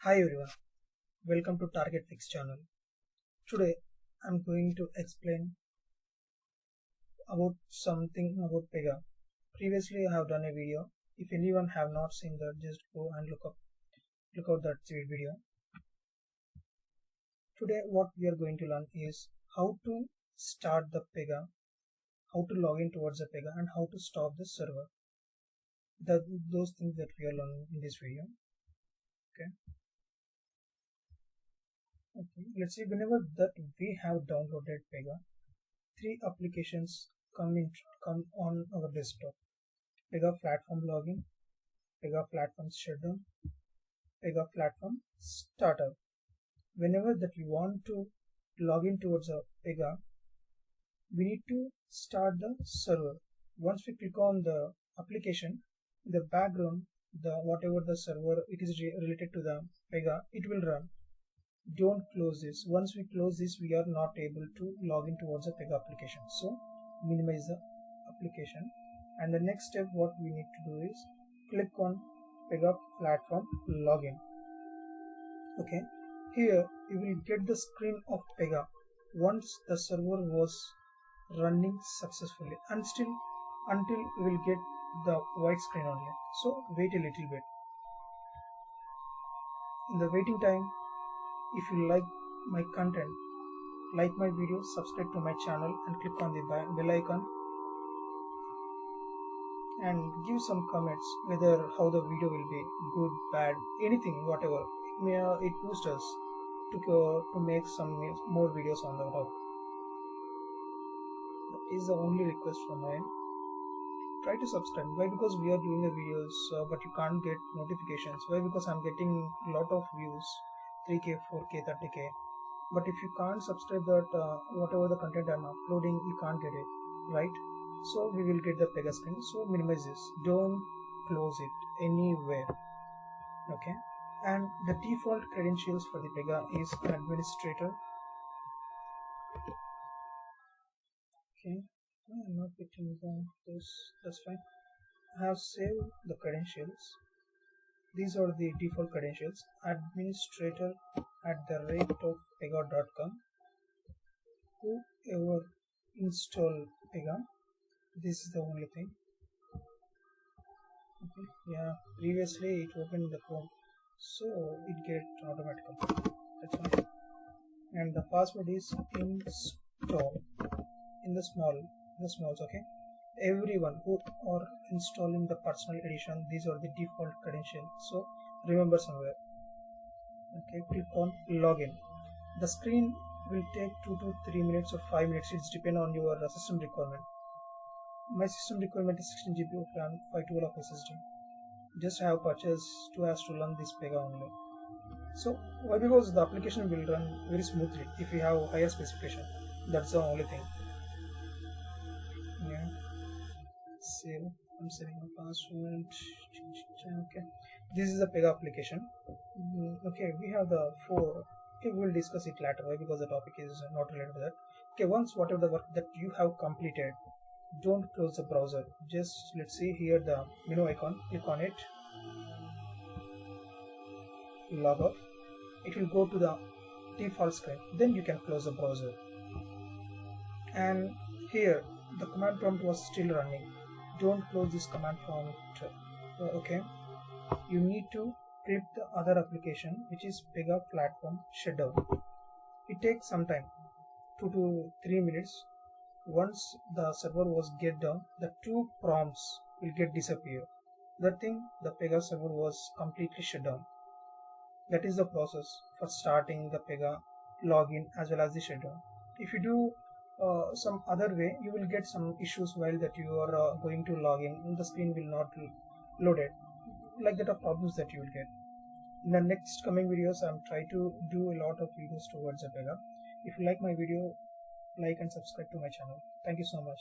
Hi everyone, welcome to Target Fix channel. Today I'm going to explain about something about Pega. Previously I have done a video. If anyone have not seen that, just go and look out that video. Today what we are going to learn is how to start the Pega, how to log in towards the Pega, and how to stop the server. Those things that we are learning in this video. Okay, let's see. Whenever that we have downloaded Pega, three applications come on our desktop: Pega platform login, Pega platform shutdown, Pega platform startup. Whenever that we want to log in towards a Pega, we need to start the server. Once we click on the application, in the background, whatever the server it is related to the Pega, it will run. Don't close this. Once we close this, we are not able to log in towards the Pega application. So minimize the application, and the next step what we need to do is click on Pega platform login. Okay, here you will get the screen of Pega once the server was running successfully, and until you will get the white screen only. So wait a little bit. In the waiting time, if you like my content, like my video, subscribe to my channel and click on the bell icon and give some comments whether how the video will be good, bad, anything, whatever. It boosts us to make some more videos on the hub. That is the only request from my end. Try to subscribe. Why? Because we are doing the videos, but you can't get notifications. Why? Because I'm getting a lot of views, 3K, 4K, 30K. But if you can't subscribe that, whatever the content I'm uploading, you can't get it, right? So we will get the Pega screen. So minimize this. Don't close it anywhere. Okay. And the default credentials for the Pega is administrator. Okay. I'm not getting this. That's fine. I have saved the credentials. These are the default credentials: administrator@pega.com. Whoever install Pega, this is the only thing. Okay, yeah, previously it opened the Chrome, so it get automatically. That's fine. And the password is install in the smalls. Okay, everyone who are installing the personal edition, these are the default credentials, so remember somewhere. Okay, click on login. The screen will take 2 to 3 minutes or 5 minutes. It's depend on your system requirement. My system requirement is 16 GB of RAM, 512 of SSD. Just have purchased 2 hours to learn this Pega only. So why? Because the application will run very smoothly if you have higher specification. That's the only thing. Yeah. Save. I'm saving a password. Okay. This is the Pega application. Okay, we have the 4. Okay, we will discuss it later. Why? Because the topic is not related to that. Okay, once whatever the work that you have completed, don't close the browser. Just let's see here the menu icon. Click on it. Log off. It will go to the default screen. Then you can close the browser. And here the command prompt was still running. Don't close this command prompt. Okay, you need to click the other application, which is Pega platform shutdown. It takes some time, 2 to 3 minutes. Once the server was get down, the 2 prompts will get disappear. That thing, the Pega server was completely shut down. That is the process for starting the Pega login as well as the shutdown. If you do some other way, you will get some issues while that you are going to log in. The screen will not load it, like that of problems that you will get. In the next coming videos, I'm trying to do a lot of videos towards the Pega. If you like my video, like and subscribe to my channel. Thank you so much.